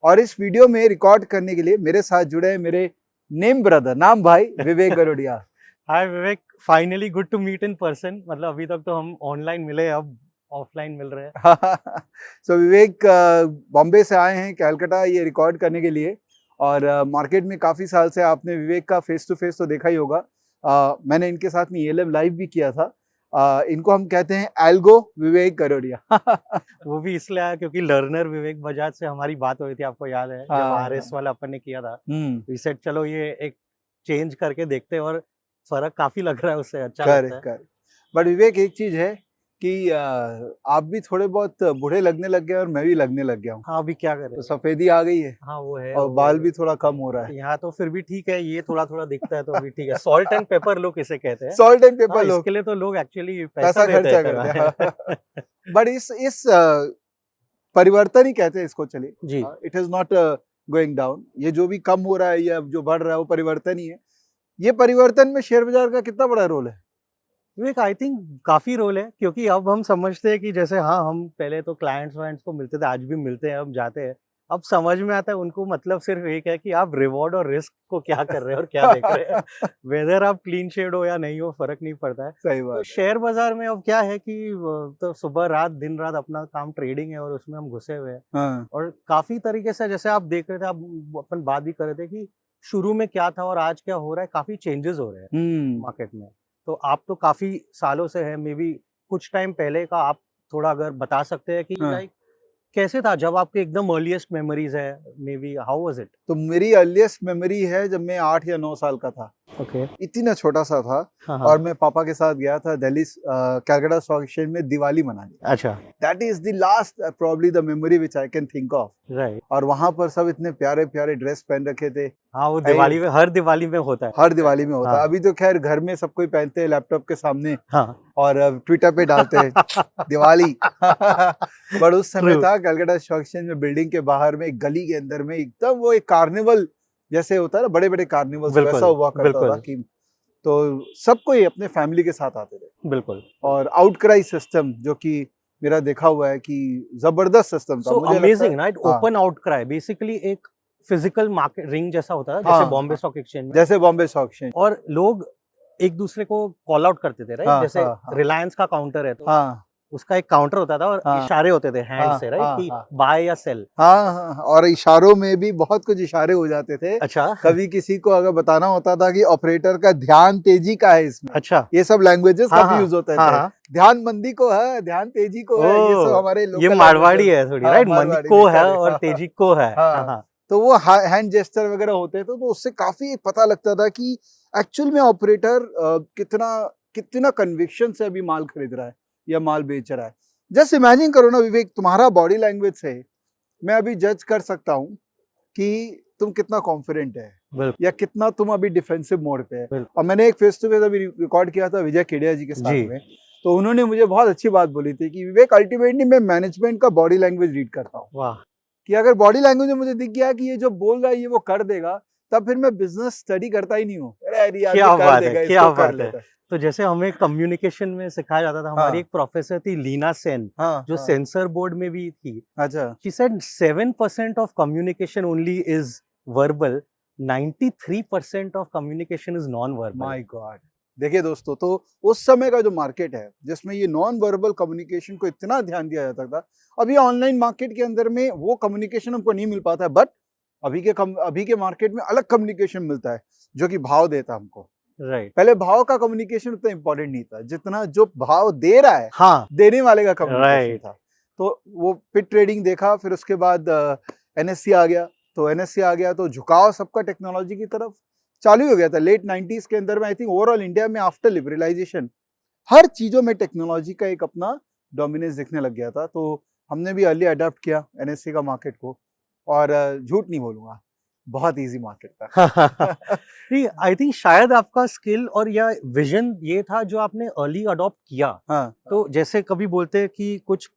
और इस वीडियो में रिकॉर्ड करने के लिए मेरे साथ जुड़े हैं मेरे नेम ब्रदर, नाम भाई Vivek Garodia. Hi Vivek, finally good to meet in person. मतलब अभी तक तो हम ऑनलाइन मिले, अब ऑफलाइन मिल रहे हैं। सो विवेक बॉम्बे से आए हैं कलकत्ता ये रिकॉर्ड करने के लिए, और मार्केट में काफ़ी साल से आपने विवेक का फेस टू फेस तो देखा ही होगा। मैंने इनके साथ में ELM लाइव भी किया था। इनको हम कहते हैं एल्गो विवेक गरोडिया। वो भी इसलिए आया क्योंकि लर्नर विवेक बजाज से हमारी बात हुई थी, आपको याद है जब RS वाला अपन ने किया था। We said चलो ये एक चेंज करके देखते हैं, और फर्क काफी लग रहा है उससे, अच्छा लगता है। बट विवेक एक चीज है कि आप भी थोड़े बहुत बूढ़े लगने लग गए और मैं भी लगने लग गया हूँ। हाँ, अभी क्या करें, तो सफेदी आ गई है। हाँ वो है, और बाल भी थोड़ा कम हो रहा है। यहाँ तो फिर भी ठीक है, ये थोड़ा थोड़ा दिखता है तो अभी ठीक है। सॉल्ट एंड पेपर लोग इसे कहते हैं, सॉल्ट एंड पेपर लोग, इसके लिए तो लोग एक्चुअली पैसा खर्चा करते हैं। बट इस परिवर्तन ही कहते हैं इसको, चलिए जी। It is not going down. ये जो भी कम हो रहा है या जो बढ़ रहा है वो परिवर्तन ही है। ये परिवर्तन में शेयर बाजार का कितना बड़ा रोल है विवेक? आई थिंक काफी रोल है, क्योंकि अब हम समझते हैं कि जैसे हाँ, हम पहले तो क्लाइंट्स वाइंट्स को मिलते थे, आज भी मिलते हैं, अब जाते हैं, अब समझ में आता है उनको मतलब सिर्फ एक है कि आप रिवॉर्ड और रिस्क को क्या कर रहे हैं और क्या देख रहे हैं। वेदर आप क्लीन शेड हो या नहीं हो, फर्क नहीं पड़ता है। सही बात। तो शेयर बाजार में अब क्या है कि तो सुबह रात दिन रात अपना काम ट्रेडिंग है और उसमें हम घुसे हुए हैं। और काफी तरीके से, जैसे आप देख रहे थे, आप अपन बात भी कर रहे थे कि शुरू में क्या था और आज क्या हो रहा है, काफी चेंजेस हो रहे हैं मार्केट में। तो आप तो काफी सालों से है, मे बी कुछ टाइम पहले का आप थोड़ा अगर बता सकते हैं कि लाइक कैसे था जब आपके एकदम अर्लीस्ट मेमोरीज है, may be how was it? तो मेरी अर्लीस्ट मेमोरी है जब मैं 8 या 9 साल का था। ओके। इतना छोटा सा था। और मैं पापा के साथ गया था दिल्ली कलकत्ता स्टॉक एक्सचेंज में दिवाली मनाने। अच्छा। That is the last probably the memory which I can think of. Right. और वहां पर सब इतने प्यारे प्यारे ड्रेस पहन रखे थे। हाँ, वो दिवाली में, हर दिवाली में होता है। हर दिवाली में होता है। अभी तो खैर घर में सब कोई पहनते हैं लैपटॉप के सामने। हाँ। और ट्विटर पे डालते हैं दिवाली। बट उस समय था कलकत्ता स्टॉक एक्सचेंज में, बिल्डिंग के बाहर में एक गली के अंदर में एकदम वो एक कार्निवल जैसे होता है ना, बड़े बड़े कार्निवल वैसा हुआ करता था कि तो सब कोई अपने फैमिली के साथ आते थे। बिल्कुल। और आउटक्राई सिस्टम जो कि मेरा देखा हुआ है कि जबरदस्त सिस्टम था। मुझे अमेजिंग ना, ओपन आउटक्राई बेसिकली एक फिजिकल मार्केट रिंग जैसा होता है, जैसे बॉम्बे स्टॉक एक्सचेंज में। जैसे बॉम्बे स्टॉक एक्सचेंज। और लोग एक दूसरे को कॉल आउट करते थे, राइट? जैसे रिलायंस का काउंटर है तो उसका एक काउंटर होता था और इशारे होते थे हैंड से, राइट, कि बाय या सेल। और इशारों में भी बहुत कुछ इशारे हो जाते थे। अच्छा। कभी किसी को अगर बताना होता था कि ऑपरेटर का ध्यान तेजी का है इसमें। अच्छा। ये सब लैंग्वेजेस काफी यूज होते थे। ध्यान मंदी को है, ध्यान तेजी को है, ये सब हमारे ये मारवाड़ी है थोड़ी, राइट? मंदी को है और तेजी को है। तो वो हैंड जेस्टर वगैरह होते थे, तो उससे काफी पता लगता था कि एक्चुअल में ऑपरेटर कितना कन्विक्शन से अभी माल खरीद रहा है या माल बेच रहा है। जस्ट इमेजिन करो ना विवेक, तुम्हारा बॉडी लैंग्वेज से मैं अभी जज कर सकता हूँ कि तुम कितना कॉन्फिडेंट है या कितना तुम अभी डिफेंसिव मोड पे है। और मैंने एक फेस टू फेस अभी रिकॉर्ड किया था विजय केडिया जी के साथ में, तो उन्होंने मुझे बहुत अच्छी बात बोली थी कि विवेक अल्टीमेटली मैं मैनेजमेंट का बॉडी लैंग्वेज रीड करता हूँ। कि अगर बॉडी लैंग्वेज में मुझे दिख गया कि ये जो बोल रहा है ये वो कर देगा, तब फिर मैं बिजनेस स्टडी करता ही नहीं हूँ। क्या बात है, क्या बात है। तो जैसे हमें कम्युनिकेशन में सिखाया जाता था, हमारी एक प्रोफेसर थी लीना सेन, जो सेंसर बोर्ड में भी थी। अच्छा। She said 7% of communication only is verbal, 93% of communication is non verbal. My God. देखिए दोस्तों, तो उस समय का जो मार्केट है जिसमें ये नॉन वर्बल कम्युनिकेशन को इतना ध्यान दिया जाता था, अभी ऑनलाइन मार्केट के अंदर में वो कम्युनिकेशन हमको नहीं मिल पाता है। बट अभी के मार्केट में अलग कम्युनिकेशन मिलता है जो कि भाव देता हमको। राइट। पहले भाव का कम्युनिकेशन उतना इंपॉर्टेंट नहीं था जितना जो भाव दे रहा है, देने वाले का कम्युनिकेशन था। तो वो पिट ट्रेडिंग देखा, फिर उसके बाद NSE आ गया। तो NSE आ गया तो झुकाव सबका टेक्नोलॉजी की तरफ चालू हो गया था। लेट 90s के अंदर में आई थिंक ओवरऑल इंडिया में आफ्टर लिबरलाइजेशन हर चीजों में टेक्नोलॉजी का एक अपना डोमिनेंस दिखने लग गया था। तो हमने भी अर्ली अडॉप्ट किया NSE का मार्केट को, और झूठ नहीं बोलूंगा, बहुत इजी मार्केट था। आई थिंक शायद आपका स्किल और या विजन ये था जो आपने अर्ली अडॉप्ट किया। तो जैसे कभी बोलते हैं कि कुछ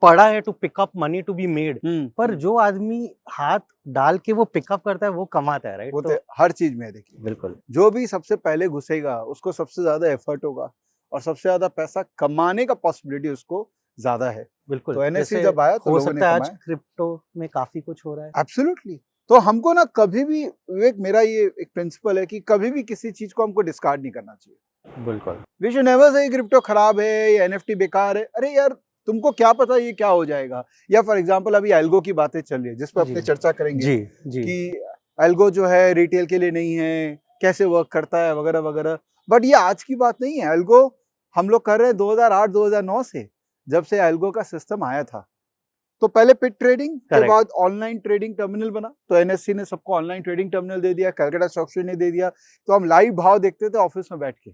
पड़ा है to pick up money to be made, पर जो आदमी हाथ डाल के वो पिकअप करता है वो कमाता है, राइट? वो तो हर चीज में देखिए, बिल्कुल, जो भी सबसे पहले घुसेगा उसको सबसे ज्यादा एफर्ट होगा और सबसे ज्यादा पैसा कमाने का पॉसिबिलिटी उसको ज्यादा है। बिल्कुल, तो एनएससी जैसे जब आया तो हो लोगों ने सकता है आज कमाया। क्रिप्टो में काफी कुछ हो रहा है। एब्सोल्युटली। तो हमको ना कभी भी, विवेक, मेरा ये एक प्रिंसिपल है कि कभी भी किसी चीज को हमको डिस्कार्ड नहीं करना चाहिए। बिल्कुल, we should never say crypto खराब है या एनएफटी बेकार है। अरे यार, तुमको क्या पता ये क्या हो जाएगा। या फॉर एग्जांपल अभी एल्गो की बातें चल रही है जिस पर अपने जी चर्चा करेंगे जी जी कि एल्गो जो है रिटेल के लिए नहीं है, कैसे वर्क करता है वगैरह वगैरह। बट ये आज की बात नहीं है। एल्गो हम लोग कर रहे हैं 2008-2009 से, जब से एल्गो का सिस्टम आया था। तो पहले पिट ट्रेडिंग के Correct. बाद ऑनलाइन ट्रेडिंग टर्मिनल बना, तो एनएससी ने सबको ऑनलाइन ट्रेडिंग टर्मिनल दे दिया, कलकत्ता स्टॉक एक्सचेंज ने दे दिया। तो हम लाइव भाव देखते थे ऑफिस में बैठ के।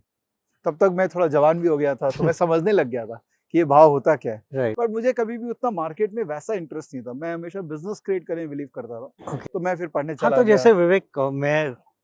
तब तक मैं थोड़ा जवान भी हो गया था, तो मैं समझने लग गया था कि ये भाव होता क्या है। राइट। पर मुझे कभी भी उतना मार्केट में वैसा इंटरेस्ट नहीं था। मैं हमेशा बिजनेस क्रिएट करने में बिलीव करता था। तो मैं फिर पढ़ने हाँ, चला तो गया। जैसे विवेक,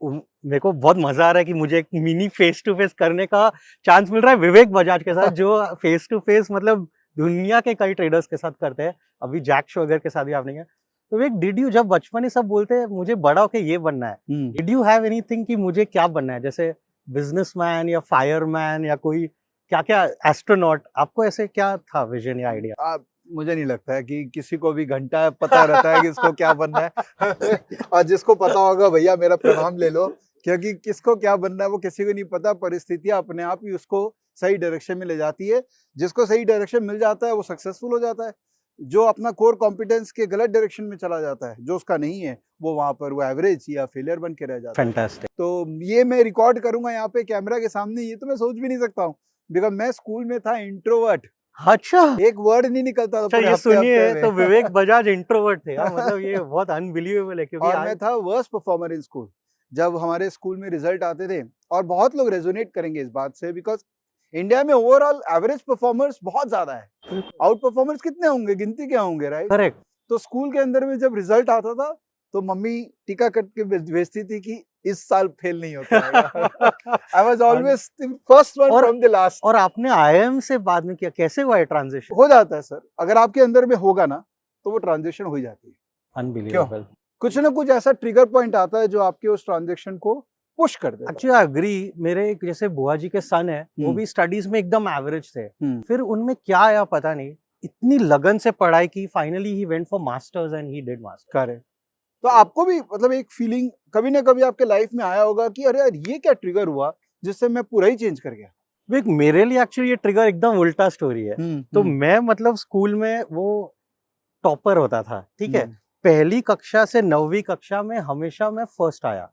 मेरे को बहुत मजा आ रहा है कि मुझे एक मिनी फेस टू फेस करने का चांस मिल रहा है विवेक बजाज के साथ, जो फेस टू फेस मतलब दुनिया के कई ट्रेडर्स के साथ करते हैं। अभी जैक शोगर के साथ भी आपने किया। तो विवेक, डिड यू, जब बचपन में सब बोलते हैं मुझे बड़ा होके ये बनना है, डिड यू हैव एनीथिंग कि मुझे क्या बनना है, जैसे बिजनेसमैन या फायरमैन या कोई क्या क्या, एस्ट्रोनॉट, आपको ऐसे क्या था विजन या आइडिया? मुझे नहीं लगता है कि किसी को भी घंटा पता रहता है कि इसको क्या बनना है। और जिसको पता होगा भैया मेरा प्रणाम ले लो, क्योंकि किसको क्या बनना है वो किसी को नहीं पता। परिस्थितियां अपने आप ही उसको सही डायरेक्शन में ले जाती है। जिसको सही डायरेक्शन मिल जाता है वो सक्सेसफुल हो जाता है। जो अपना कोर कॉम्पिटेंस के गलत डायरेक्शन में चला जाता है, जो उसका नहीं है, वो वहां पर वो एवरेज या फेलियर बन के रह जाता है। फैंटास्टिक। तो ये मैं रिकॉर्ड करूंगा यहाँ पे कैमरा के सामने, ये तो मैं सोच भी नहीं सकता हूँ, बिकॉज मैं स्कूल में था इंट्रोवर्ट। अच्छा, एक वर्ड नहीं निकलता था अच्छा, पूरे ये हफ्ते सुनिए, में। तो विवेक बजाज इंट्रोवर्ट थे। हाँ, मतलब ये बहुत अनबिलीवेबल है, क्योंकि और मैं था वर्स्ट परफॉर्मर इन स्कूल। जब हमारे स्कूल में रिजल्ट आते थे, और बहुत लोग रेजोनेट करेंगे इस बात से, बिकॉज इंडिया में ओवरऑल एवरेज परफॉर्मर्स बहुत ज्यादा है। आउट परफॉर्मर्स कितने होंगे, गिनती क्या होंगे, राइट? करेक्ट। तो स्कूल के अंदर में जब रिजल्ट आता था तो मम्मी टीका कट के भेजती थी कि इस साल फेल नहीं होता है। I was always first one from the last. और आपने आईआईएम से बाद में किया, कैसे हुआ ट्रांजिशन? हो जाता है सर, अगर आपके अंदर में होगा ना तो वो ट्रांजिशन हो जाती है। अनबिलीवेबल। कुछ ना कुछ ऐसा ट्रिगर पॉइंट आता है जो आपके उस ट्रांजेक्शन को पुश कर देता है। Actually I agree. मेरे एक जैसे बुआ जी के सन है, वो भी स्टडीज में एकदम एवरेज थे। फिर उनमें क्या आया पता नहीं, इतनी लगन से पढ़ाई की, finally he went for masters and he did masters. Correct. तो आपको भी मतलब एक फीलिंग कभी ना कभी आपके लाइफ में आया होगा कि अरे यार ये क्या ट्रिगर हुआ जिससे मैं पूरा ही चेंज कर गया। देख, मेरे लिए एक्चुअली ये ट्रिगर एकदम उल्टा स्टोरी है। तो मैं मतलब स्कूल में वो टॉपर होता था, ठीक है। पहली कक्षा से 9वीं कक्षा में हमेशा मैं फर्स्ट आया।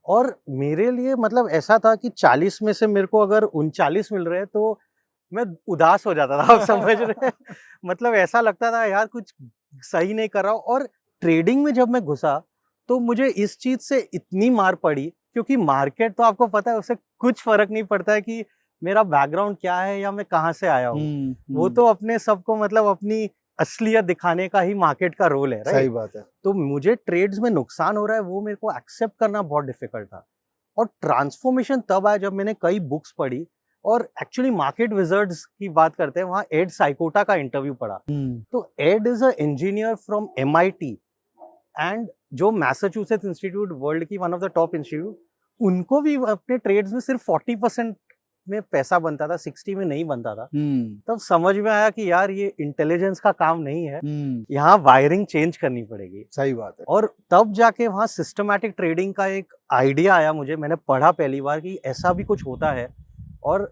और मेरे लिए मतलब ऐसा था कि 40 में से मेरे को अगर 39 मिल रहे हैं तो मैं उदास हो जाता था। आप समझ रहे हैं? मतलब ऐसा लगता था यार कुछ सही नहीं कर रहा हूँ। और ट्रेडिंग में जब मैं घुसा तो मुझे इस चीज से इतनी मार पड़ी, क्योंकि मार्केट तो आपको पता है उससे कुछ फर्क नहीं पड़ता है कि मेरा बैकग्राउंड क्या है या मैं कहाँ से आया हूँ। वो तो अपने सबको मतलब अपनी असलियत दिखाने का ही मार्केट का रोल है, राइट? सही बात है। तो मुझे ट्रेड्स में नुकसान हो रहा है वो मेरे को एक्सेप्ट करना बहुत डिफिकल्ट था। और ट्रांसफॉर्मेशन तब आया जब मैंने कई बुक्स पढ़ी, और एक्चुअली मार्केट विजर्ड्स की बात करते हैं, वहाँ एड साइकोटा का इंटरव्यू पढ़ा। तो Ed is a engineer from MIT, and जो मैसाचुसेट्स इंस्टीट्यूट, वर्ल्ड की one of the top institute, उनको भी अपने ट्रेड्स में सिर्फ 40% में पैसा बनता था, 60 में नहीं बनता था। तब समझ में आया कि यार ये इंटेलिजेंस का काम नहीं है, यहाँ वायरिंग चेंज करनी पड़ेगी। सही बात है। और तब जाके वहाँ सिस्टमैटिक ट्रेडिंग का एक आइडिया आया मुझे। मैंने पढ़ा पहली बार कि ऐसा भी कुछ होता है, और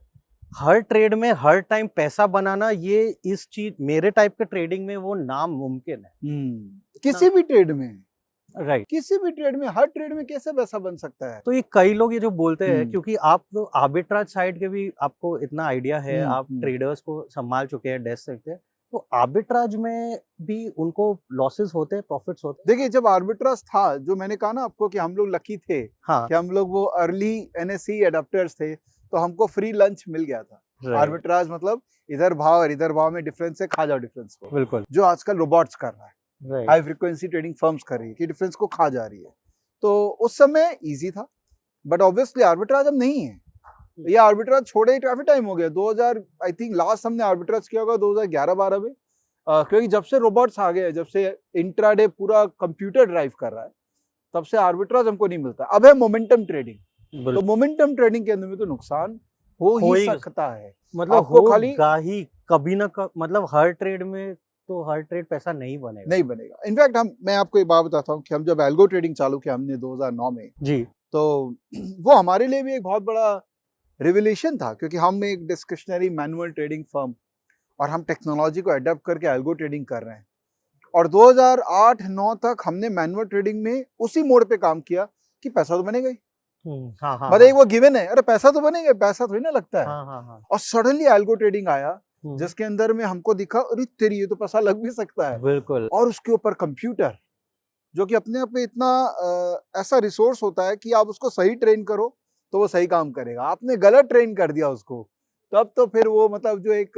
हर ट्रेड में हर टाइम पैसा बनाना, ये इस चीज मेरे टाइप के ट्रेडिंग में वो नामुमकिन है। किसी भी ट्रेड में, राइट, किसी भी ट्रेड में, हर ट्रेड में कैसे पैसा बन सकता है? तो ये कई लोग ये जो बोलते हैं, क्योंकि आप तो आर्बिट्राज साइड के भी आपको इतना आइडिया है, आप ट्रेडर्स को संभाल चुके हैं डेस्क से, तो आर्बिट्राज में भी उनको लॉसेस होते हैं, प्रॉफिट्स होते हैं? देखिए, जब आर्बिट्राज था, जो मैंने कहा ना आपको कि हम लोग लकी थे, हाँ, कि हम लोग वो अर्ली NSE एडाप्टर्स थे, तो हमको फ्री लंच मिल गया था। आर्बिट्राज मतलब इधर भाव और इधर भाव में डिफरेंस है, खा जाओ डिफरेंस को। बिल्कुल, जो आजकल रोबोट्स कर रहा है, हाई फ्रीक्वेंसी ट्रेडिंग फर्म्स कर रही है कि डिफरेंस को खा जा रही है। तो उस समय इजी था, बट ऑब्वियसली आर्बिट्राज अब नहीं है। ये आर्बिट्राज छोड़े ही काफी टाइम हो गया। 2000 आई थिंक लास्ट हमने आर्बिट्राज किया होगा 2011-12 में, क्योंकि जब से रोबोट्स आ गए, जब से इंट्राडे पूरा कंप्यूटर ड्राइव कर रहा है, तब से आर्बिट्राज हमको नहीं मिलता। अब है मोमेंटम ट्रेडिंग, तो मोमेंटम ट्रेडिंग के अंदर में तो नुकसान हो ही सकता है। मतलब आपको खाली कभी ना मतलब हर ट्रेड में तो हर ट्रेड पैसा नहीं बनेगा। नहीं बनेगा। इनफैक्ट मैं आपको एक बात बताता हूँ कि हम जब एल्गो ट्रेडिंग चालू किया हमने 2009 में जी तो वो हमारे लिए भी एक बहुत बड़ा रिवलेशन था, क्योंकि हम एक डिस्क्रिशनरी मैनुअल ट्रेडिंग फर्म और हम टेक्नोलॉजी को अडेप्ट करके एल्गो ट्रेडिंग कर रहे हैं। और 2008-9 तक हमने मैनुअल ट्रेडिंग में उसी मोड पे काम किया कि पैसा तो बनेगा ही। हाँ हाँ मतलब एक वो गिवन है, अरे पैसा तो बनेगा, पैसा थोड़ी ना लगता है। हाँ हाँ हाँ और सडनली एल्गो ट्रेडिंग आया जिसके अंदर में हमको दिखा, अरे तेरी ये तो पैसा लग भी सकता है। बिल्कुल। और उसके ऊपर कंप्यूटर जो कि अपने आप में इतना ऐसा रिसोर्स होता है कि आप उसको सही ट्रेन करो तो वो सही काम करेगा। आपने गलत ट्रेन कर दिया उसको, तब तो फिर वो मतलब जो एक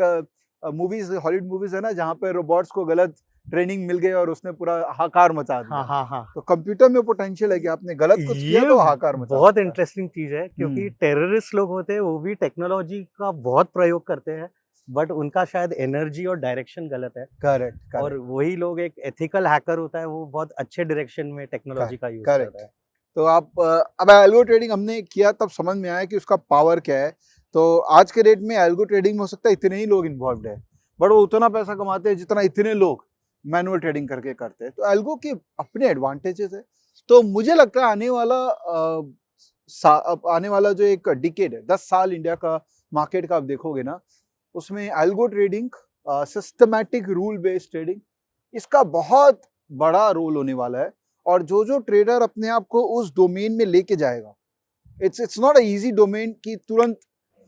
मूवीज, हॉलीवुड मूवीज है ना, जहाँ पे रोबोट्स को गलत ट्रेनिंग मिल गई और उसने पूरा हाहाकार मचा दिया। हाँ हाँ हाँ तो कंप्यूटर में पोटेंशियल है कि आपने गलत कुछ किया तो हाहाकार मचा बहुत सकता है। इंटरेस्टिंग चीज है, क्योंकि टेररिस्ट लोग होते हैं वो भी टेक्नोलॉजी का बहुत प्रयोग करते हैं, बट उनका शायद एनर्जी और डायरेक्शन गलत है। करेक्ट। और वही लोग, एक एथिकल हैकर होता है वो बहुत अच्छे डायरेक्शन में टेक्नोलॉजी का यूज करता है। तो आप अब एल्गो ट्रेडिंग हमने किया तब समझ में आया कि उसका पावर क्या है। तो आज के डेट में एल्गो ट्रेडिंग में हो सकता है इतने ही लोग इन्वॉल्व है, बट वो उतना पैसा कमाते हैं जितना इतने लोग मैनुअल ट्रेडिंग करके करते हैं। तो एल्गो के अपने एडवांटेजेस है। तो मुझे लगता है आने वाला जो एक डिकेड है, 10 साल इंडिया का मार्केट का आप देखोगे ना, उसमें algo trading, systematic rule based trading, इसका बहुत बड़ा रोल होने वाला है। और जो ट्रेडर अपने आप को उस डोमेन में लेके जाएगा, it's not a easy domain कि तुरंत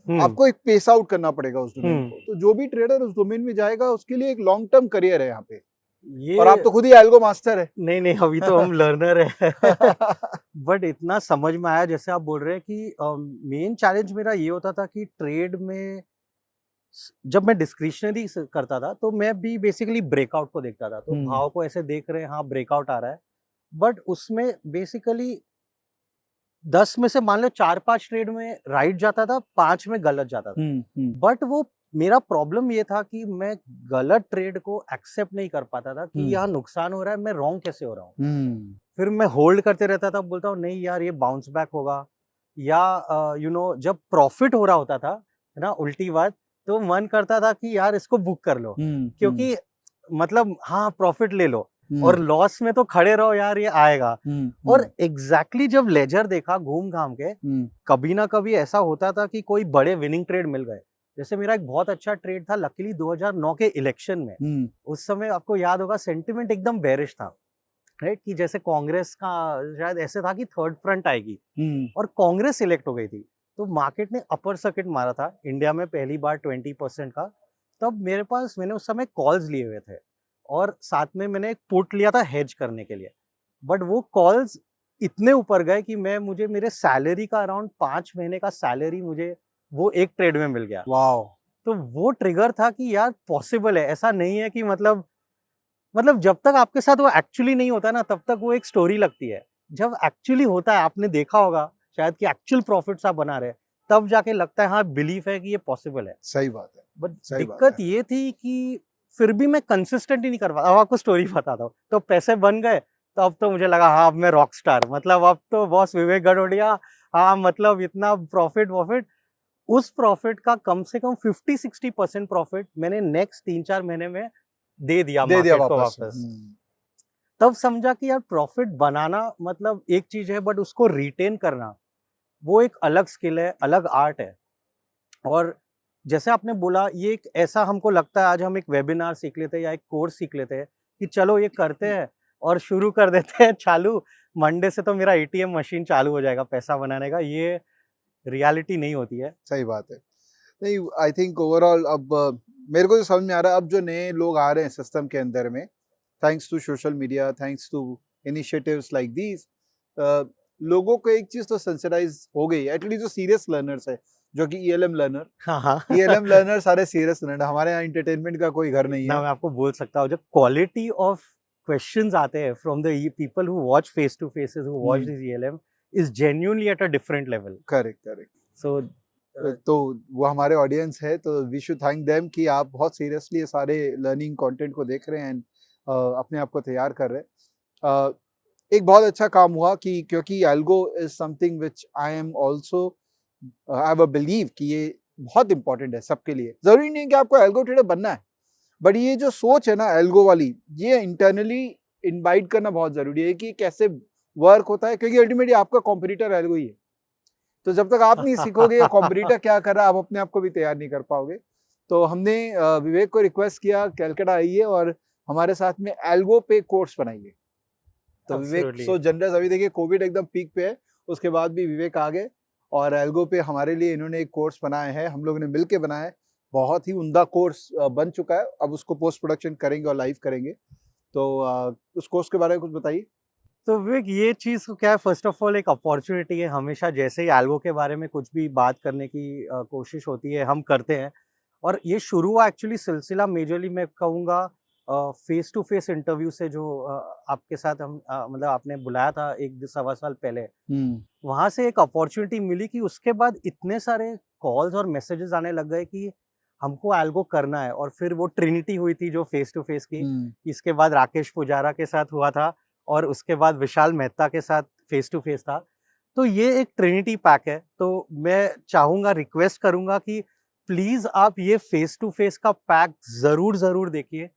आपको एक पेस आउट करना पड़ेगा उस डोमेन को। तो जो भी ट्रेडर उस डोमेन में जाएगा उसके लिए एक लॉन्ग टर्म करियर है यहाँ पे। और आप तो खुद ही एल्गो मास्टर है। नहीं अभी तो हम लर्नर है। बट इतना समझ में आया, जैसे आप बोल रहे हैं कि मेन चैलेंज मेरा ये होता था कि ट्रेड में जब मैं डिस्क्रिशनरी करता था तो मैं भी बेसिकली ब्रेकआउट को देखता था। तो भाव को ऐसे देख रहे हैं, हाँ ब्रेकआउट आ रहा है, बट उसमें बेसिकली 10 में से मान लो 4-5 ट्रेड में राइट जाता था, 5 में गलत जाता था। बट वो मेरा प्रॉब्लम ये था कि मैं गलत ट्रेड को एक्सेप्ट नहीं कर पाता था कि यहाँ नुकसान हो रहा है, मैं रॉन्ग कैसे हो रहा हूँ। फिर मैं होल्ड करते रहता था, बोलता हूँ नहीं यार ये बाउंस बैक होगा, या जब प्रॉफिट हो रहा होता था ना, उल्टी बात, तो मन करता था कि यार इसको बुक कर लो, क्योंकि मतलब हाँ प्रॉफिट ले लो, और लॉस में तो खड़े रहो यार ये आएगा। और एग्जैक्टली जब लेजर देखा घूम घाम के, कभी ना कभी ऐसा होता था कि कोई बड़े विनिंग ट्रेड मिल गए। जैसे मेरा एक बहुत अच्छा ट्रेड था लकीली 2009 के इलेक्शन में। उस समय आपको याद होगा सेंटिमेंट एकदम बेरिश था, राइट, कि जैसे कांग्रेस का शायद ऐसे था कि थर्ड फ्रंट आएगी, और कांग्रेस इलेक्ट हो गई थी। तो मार्केट ने अपर सर्किट मारा था इंडिया में पहली बार 20% का। तब मैंने उस समय कॉल्स लिए हुए थे, और साथ में मैंने एक पुट लिया था हेज करने के लिए। बट वो कॉल्स इतने ऊपर गए कि मुझे मेरे सैलरी का अराउंड 5 महीने का सैलरी मुझे वो एक ट्रेड में मिल गया। वाओ! तो वो ट्रिगर था कि यार पॉसिबल है, ऐसा नहीं है कि मतलब जब तक आपके साथ वो एक्चुअली नहीं होता ना, तब तक वो एक स्टोरी लगती है। जब एक्चुअली होता है, आपने देखा होगा शायद कि एक्चुअल प्रॉफिट्स आप बना रहे, तब जाके लगता है हाँ बिलीफ है कि ये पॉसिबल है। सही बात है। बट दिक्कत ये थी कि फिर भी मैं कंसिस्टेंट ही नहीं कर पाता। अब आपको स्टोरी बताता हूँ। तो पैसे बन गए, तो अब तो मुझे लगा हाँ अब मैं रॉक स्टार, मतलब अब तो बॉस विवेक गडोडिया, हाँ मतलब इतना प्रॉफिट। उस प्रॉफिट का कम से कम 50-60% प्रॉफिट मैंने नेक्स्ट 3-4 महीने में दे दिया वापस। तब समझा कि यार प्रॉफिट बनाना मतलब एक चीज है, बट उसको रिटेन करना वो एक अलग स्किल है, अलग आर्ट है। और जैसे आपने बोला, ये एक ऐसा हमको लगता है आज हम एक वेबिनार सीख लेते हैं या एक कोर्स सीख लेते हैं कि चलो ये करते हैं और शुरू कर देते हैं चालू, मंडे से तो मेरा एटीएम मशीन चालू हो जाएगा पैसा बनाने का। ये रियलिटी नहीं होती है। सही बात है। नहीं, आई थिंक ओवरऑल अब मेरे को जो समझ में आ रहा है, अब जो नए लोग आ रहे हैं सिस्टम के अंदर में, thanks to social media, thanks to initiatives like these, लोगों को एक चीज तो सेंसिटाइज हो गई, एटलीस्ट जो सीरियस लर्नर्स है, जो कि ईएलएम लर्नर, ईएलएम लर्नर सारे सीरियस लर्नर। हमारे यहाँ एंटरटेनमेंट का कोई घर नहीं है। मैं आपको बोल सकता हूँ, जब क्वालिटी ऑफ क्वेश्चंस आते हैं from the people who watch face to faces, who watch this ELM, is genuinely at a different level. Correct. So तो वो हमारे ऑडियंस है, तो वी शुड थैंक देम कि आप बहुत सीरियसली ये सारे लर्निंग कंटेंट को देख रहे हैं एंड अपने आप को तैयार कर रहे हैं। एक बहुत अच्छा काम हुआ कि क्योंकि algo is something which I am also, I have a believe कि ये बहुत इंपॉर्टेंट है सबके लिए। जरूरी नहीं है कि आपको एल्गो ट्रेडर बनना है, बट ये जो सोच है ना एल्गो वाली, ये इंटरनली इनवाइट करना बहुत जरूरी है कि कैसे वर्क होता है, क्योंकि अल्टीमेटली आपका कॉम्पिटिटर एल्गो ही है। तो जब तक आप नहीं सीखोगे ये कॉम्पिटिटर क्या कर रहा है, आप अपने आप को भी तैयार नहीं कर पाओगे। तो हमने विवेक को रिक्वेस्ट किया कैलकाटा आइए और हमारे साथ में एल्गो पे कोर्स बनाइए। तो विवेक सो जनरस, अभी देखिए कोविड एकदम पीक पे है, उसके बाद भी विवेक आ गए और एल्गो पे हमारे लिए इन्होंने एक कोर्स बनाया है, हम लोगों ने मिलके बनाया है। बहुत ही उम्दा कोर्स बन चुका है, अब उसको पोस्ट प्रोडक्शन करेंगे और लाइव करेंगे। तो उस कोर्स के बारे में कुछ बताइए। तो विवेक, ये चीज़ क्या है, फर्स्ट ऑफ ऑल एक अपॉर्चुनिटी है। हमेशा जैसे ही एल्गो के बारे में कुछ भी बात करने की कोशिश होती है, हम करते हैं। और ये शुरू हुआ एक्चुअली सिलसिला मेजरली मैं कहूँगा फेस टू फेस इंटरव्यू से, जो आपके साथ हम मतलब आपने बुलाया था 1-1.25 साल पहले। वहाँ से एक अपॉर्चुनिटी मिली कि उसके बाद इतने सारे कॉल्स और मैसेजेस आने लग गए कि हमको एल्गो करना है। और फिर वो ट्रिनिटी हुई थी जो फेस टू फेस की, इसके बाद राकेश पुजारा के साथ हुआ था और उसके बाद विशाल मेहता के साथ फेस टू फेस था। तो ये एक ट्रिनिटी पैक है। तो मैं चाहूँगा, रिक्वेस्ट करूँगा कि प्लीज़ आप ये फेस टू फेस का पैक ज़रूर देखिए।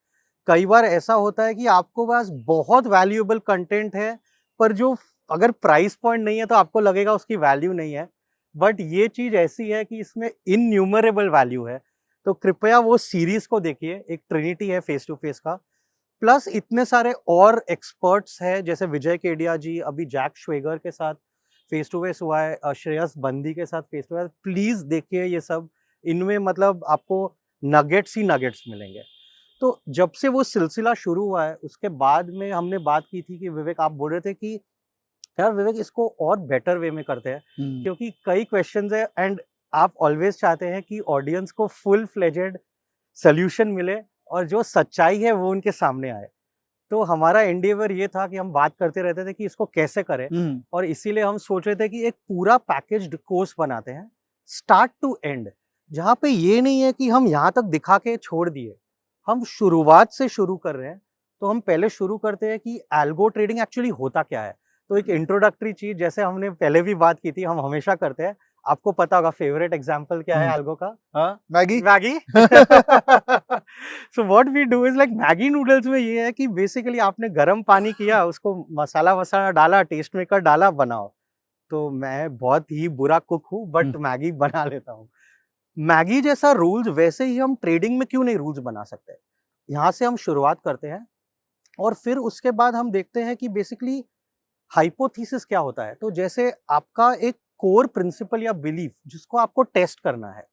कई बार ऐसा होता है कि आपको पास बहुत वैल्यूएबल कंटेंट है, पर जो अगर प्राइस पॉइंट नहीं है तो आपको लगेगा उसकी वैल्यू नहीं है। बट ये चीज़ ऐसी है कि इसमें इनन्यूमरेबल वैल्यू है। तो कृपया वो सीरीज़ को देखिए, एक ट्रिनिटी है फेस टू फेस का। प्लस इतने सारे और एक्सपर्ट्स हैं, जैसे विजय केडिया जी, अभी जैक श्वेगर के साथ फेस टू फेस हुआ है, श्रेयस बंदी के साथ फेस टू फेस। प्लीज़ देखिए ये सब, इनमें मतलब आपको नगेट्स ही नगेट्स मिलेंगे। तो जब से वो सिलसिला शुरू हुआ है, उसके बाद में हमने बात की थी कि विवेक, आप बोल रहे थे कि यार विवेक, इसको और बेटर वे में करते हैं, क्योंकि कई क्वेश्चंस है एंड आप ऑलवेज चाहते हैं कि ऑडियंस को फुल फ्लेजेड सोल्यूशन मिले और जो सच्चाई है वो उनके सामने आए। तो हमारा एंडेवर ये था कि हम बात करते रहते थे कि इसको कैसे करें, और इसीलिए हम सोच रहे थे कि एक पूरा पैकेज्ड कोर्स बनाते हैं स्टार्ट टू एंड, जहाँ पे ये नहीं है कि हम यहाँ तक दिखा के छोड़ दिए। हम शुरुआत से शुरू कर रहे हैं। तो हम पहले शुरू करते हैं कि एल्गो ट्रेडिंग एक्चुअली होता क्या है। तो एक इंट्रोडक्टरी चीज, जैसे हमने पहले भी बात की थी, हम हमेशा करते हैं। आपको पता होगा फेवरेट एग्जांपल क्या है एल्गो का? Maggi. So what we do is like, Maggi noodles में ये है कि बेसिकली आपने गर्म पानी किया, उसको मसाला डाला, टेस्ट मेकर डाला, बनाओ। तो मैं बहुत ही बुरा कुक हूँ, बट मैगी बना लेता हूँ। मैगी जैसा रूल्स वैसे ही हम ट्रेडिंग में क्यों नहीं रूल्स बना सकते? यहाँ से हम शुरुआत करते हैं और फिर उसके बाद हम देखते हैं कि बेसिकली हाइपोथेसिस क्या होता है। तो जैसे आपका एक कोर प्रिंसिपल या बिलीफ जिसको आपको टेस्ट करना है,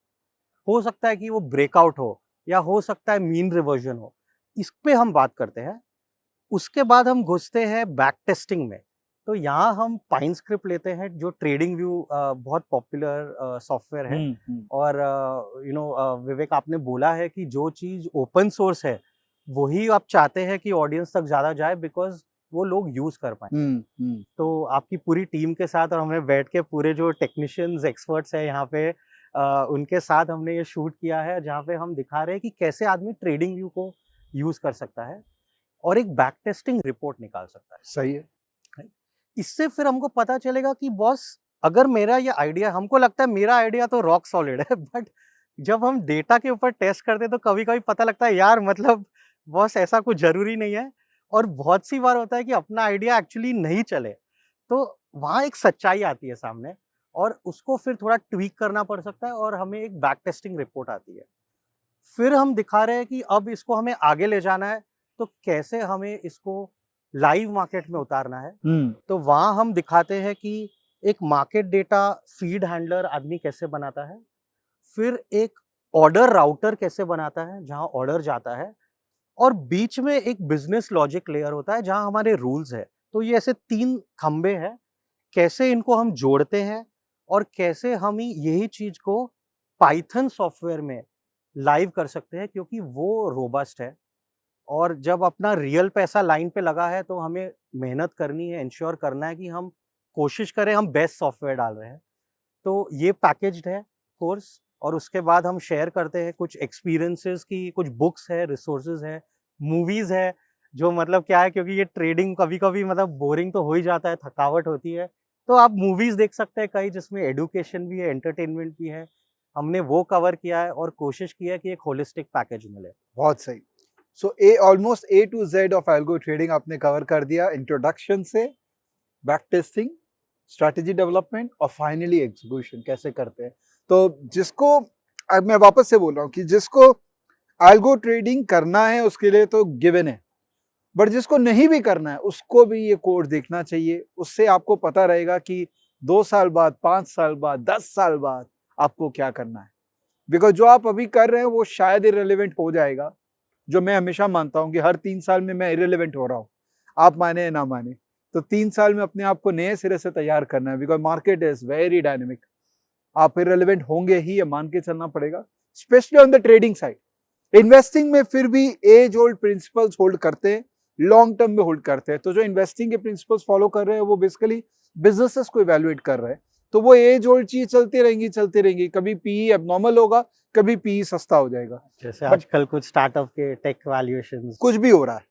हो सकता है कि वो ब्रेकआउट हो या हो सकता है मीन रिवर्जन हो, इस पे हम बात करते हैं। उसके बाद हम घुसते हैं बैक टेस्टिंग में। तो यहाँ हम पाइन स्क्रिप्ट लेते हैं, जो ट्रेडिंग व्यू बहुत पॉपुलर सॉफ्टवेयर है। और विवेक, आपने बोला है कि जो चीज़ ओपन सोर्स है वही आप चाहते हैं कि ऑडियंस तक ज़्यादा जाए, बिकॉज वो लोग यूज़ कर पाए। तो आपकी पूरी टीम के साथ और हमें बैठ के पूरे जो टेक्नीशियंस एक्सपर्ट्स हैं यहाँ पे, उनके साथ हमने ये शूट किया है, जहाँ पे हम दिखा रहे हैं कि कैसे आदमी ट्रेडिंग व्यू को यूज़ कर सकता है और एक बैक टेस्टिंग रिपोर्ट निकाल सकता है। सही है। इससे फिर हमको पता चलेगा कि बॉस, अगर मेरा ये आइडिया, हमको लगता है मेरा आइडिया तो रॉक सॉलिड है, बट जब हम डेटा के ऊपर टेस्ट करते हैं तो कभी कभी पता लगता है यार, मतलब बॉस ऐसा कुछ जरूरी नहीं है। और बहुत सी बार होता है कि अपना आइडिया एक्चुअली नहीं चले, तो वहाँ एक सच्चाई आती है सामने और उसको फिर थोड़ा ट्वीक करना पड़ सकता है और हमें एक बैक टेस्टिंग रिपोर्ट आती है। फिर हम दिखा रहे हैं कि अब इसको हमें आगे ले जाना है, तो कैसे हमें इसको लाइव मार्केट में उतारना है। तो वहाँ हम दिखाते हैं कि एक मार्केट डेटा फीड हैंडलर आदमी कैसे बनाता है, फिर एक ऑर्डर राउटर कैसे बनाता है जहाँ ऑर्डर जाता है, और बीच में एक बिजनेस लॉजिक लेयर होता है जहाँ हमारे रूल्स है। तो ये ऐसे 3 खंबे हैं, कैसे इनको हम जोड़ते हैं और कैसे हम यही चीज को पाइथन सॉफ्टवेयर में लाइव कर सकते हैं, क्योंकि वो रोबस्ट है। और जब अपना रियल पैसा लाइन पे लगा है तो हमें मेहनत करनी है, इंश्योर करना है कि हम कोशिश करें, हम बेस्ट सॉफ्टवेयर डाल रहे हैं। तो ये पैकेज्ड है कोर्स, और उसके बाद हम शेयर करते हैं कुछ एक्सपीरियंसेस की, कुछ बुक्स है, रिसोर्सेज है, मूवीज़ है, जो मतलब क्या है, क्योंकि ये ट्रेडिंग कभी कभी मतलब बोरिंग तो हो ही जाता है, थकावट होती है, तो आप मूवीज़ देख सकते हैं कई, जिसमें एडुकेशन भी है, एंटरटेनमेंट भी है। हमने वो कवर किया है और कोशिश की है कि एक होलिस्टिक पैकेज मिले। बहुत सही। So A almost A to Z of algo trading आपने कवर कर दिया, इंट्रोडक्शन से बैक टेस्टिंग, स्ट्रैटेजी डेवलपमेंट और फाइनली एग्जीक्यूशन कैसे करते हैं। तो जिसको, अब मैं वापस से बोल रहा हूँ कि जिसको एल्गो ट्रेडिंग करना है उसके लिए तो गिवन है, बट जिसको नहीं भी करना है उसको भी ये कोर्स देखना चाहिए। उससे आपको पता रहेगा कि 2 साल बाद, 5 साल बाद, 10 साल बाद आपको क्या करना है। बिकॉज जो आप अभी कर रहे हैं वो शायद इरेलेवेंट हो जाएगा, जो मैं हमेशा मानता हूँ कि हर 3 साल में मैं इरेलेवेंट हो रहा हूँ, आप माने या ना माने। तो 3 साल में अपने आप को नए सिरे से तैयार करना है, because market is very dynamic. आप इरेलेवेंट होंगे ही, ये मान के चलना पड़ेगा, specially on the trading side. Investing में फिर भी एज ओल्ड प्रिंसिपल्स होल्ड करते हैं, लॉन्ग टर्म में होल्ड करते हैं। तो जो इन्वेस्टिंग के प्रिंसिपल्स फॉलो कर रहे हैं वो बेसिकली बिजनेसेस को इवैल्यूएट कर रहे हैं। तो वो एज ओल्ड चीज चलती रहेंगी। कभी पीई एबनॉर्मल होगा, कभी पीई सस्ता हो जाएगा, जैसे आजकल कुछ स्टार्टअप के टेक वैल्यूएशंस कुछ भी हो रहा है,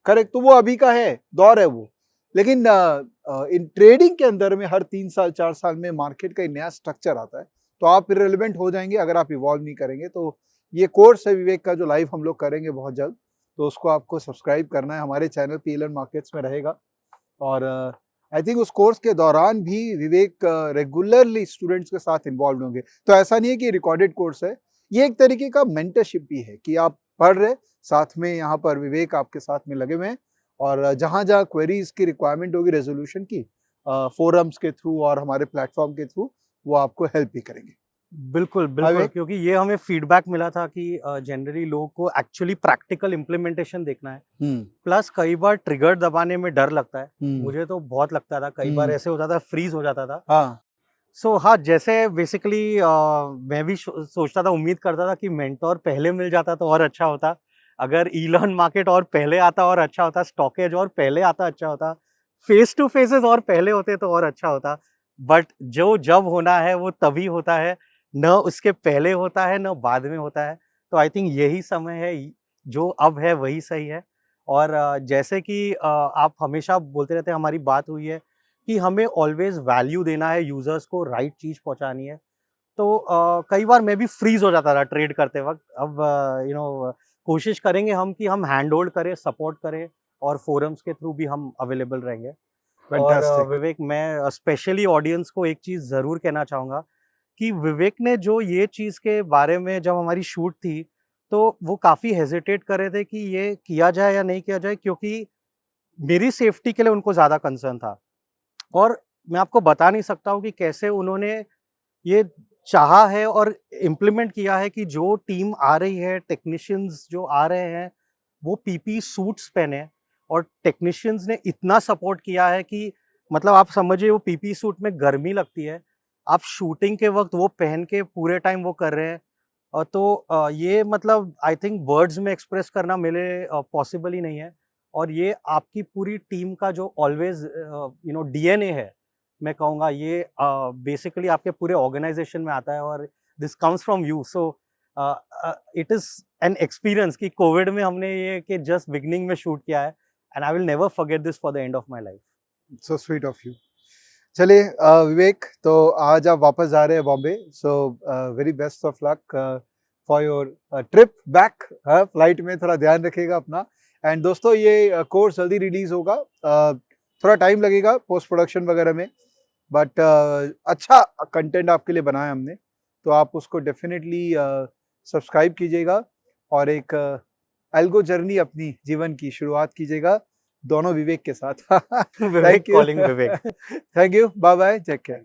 करेक्ट। तो वो अभी का है, दौर है वो। लेकिन इन ट्रेडिंग के अंदर में हर 3 साल 4 साल में मार्केट का एक नया स्ट्रक्चर आता है, तो आप इरेलेवेंट हो जाएंगे अगर आप इवॉल्व नहीं करेंगे। तो ये कोर्स है विवेक का जो लाइव हम लोग करेंगे बहुत जल्द, तो उसको आपको सब्सक्राइब करना है, हमारे चैनल PLN मार्केट्स में रहेगा। और आई थिंक उस कोर्स के दौरान भी विवेक रेगुलरली स्टूडेंट्स के साथ इन्वॉल्व होंगे। तो ऐसा नहीं है कि रिकॉर्डेड कोर्स है, ये एक तरीके का मेंटरशिप भी है कि आप पढ़ रहे, साथ में यहाँ पर विवेक आपके साथ में लगे हुए हैं, और जहाँ जहाँ क्वेरीज की रिक्वायरमेंट होगी रेजोल्यूशन की, फोरम्स के थ्रू और हमारे प्लेटफॉर्म के थ्रू वो आपको हेल्प भी करेंगे। बिल्कुल बिल्कुल, क्योंकि ये हमें फीडबैक मिला था कि जनरली लोगों को एक्चुअली प्रैक्टिकल इम्प्लीमेंटेशन देखना है। प्लस कई बार ट्रिगर दबाने में डर लगता है, मुझे तो बहुत लगता था, कई बार ऐसे होता था फ्रीज हो जाता था। हाँ। सो हाँ, जैसे बेसिकली मैं भी सोचता था, उम्मीद करता था कि मेंटोर पहले मिल जाता तो और अच्छा होता, अगर इलॉन मार्केट और पहले आता और अच्छा होता, स्टॉकेज और पहले आता अच्छा होता, फेस टू फेसेस और पहले होते तो और अच्छा होता। बट जो जब होना है वो तभी होता है, न उसके पहले होता है न बाद में होता है। तो आई थिंक यही समय है, जो अब है वही सही है। और जैसे कि आप हमेशा बोलते रहते हैं, हमारी बात हुई है कि हमें ऑलवेज वैल्यू देना है, यूजर्स को राइट चीज पहुंचानी है। तो कई बार मैं भी फ्रीज हो जाता था ट्रेड करते वक्त। अब कोशिश करेंगे हम कि हम हैंड होल्ड करें, सपोर्ट करें, और फोरम्स के थ्रू भी हम अवेलेबल रहेंगे। और विवेक, मैं स्पेशली ऑडियंस को एक चीज जरूर कहना चाहूंगा कि विवेक ने जो ये चीज के बारे में, जब हमारी शूट थी तो वो काफी हेजिटेट कर रहे थे कि ये किया जाए या नहीं किया जाए, क्योंकि मेरी सेफ्टी के लिए उनको ज्यादा कंसर्न था। और मैं आपको बता नहीं सकता हूँ कि कैसे उन्होंने ये चाहा है और इम्प्लीमेंट किया है कि जो टीम आ रही है, टेक्नीशियंस जो आ रहे हैं, वो पीपी सूट्स पहने। और टेक्नीशियंस ने इतना सपोर्ट किया है कि मतलब आप समझिए, वो पीपी सूट में गर्मी लगती है, आप शूटिंग के वक्त वो पहन के पूरे टाइम वो कर रहे हैं। तो ये मतलब आई थिंक वर्ड्स में एक्सप्रेस करना मेरे पॉसिबल ही नहीं है। और ये आपकी पूरी टीम का जो ऑलवेज DNA है, मैं कहूँगा ये बेसिकली आपके पूरे ऑर्गेनाइजेशन में आता है, और this comes from you. So it is an experience कि कोविड में हमने ये कि जस्ट बिगनिंग में शूट किया है, and I will never forget this for the end of my life. So sweet of you. चलिए विवेक, तो आज आप वापस जा रहे हैं Bombay, so very best of luck for your trip back. Flight में थोड़ा ध्यान रखिएगा अपना। एंड दोस्तों, ये कोर्स जल्दी रिलीज होगा, थोड़ा टाइम लगेगा पोस्ट प्रोडक्शन वगैरह में, बट अच्छा कंटेंट आपके लिए बनाया हमने, तो आप उसको डेफिनेटली सब्सक्राइब कीजिएगा और एक एल्गो जर्नी अपनी जीवन की शुरुआत कीजिएगा, दोनों विवेक के साथ। Thank you, Vivek. Thank you, bye bye, take care.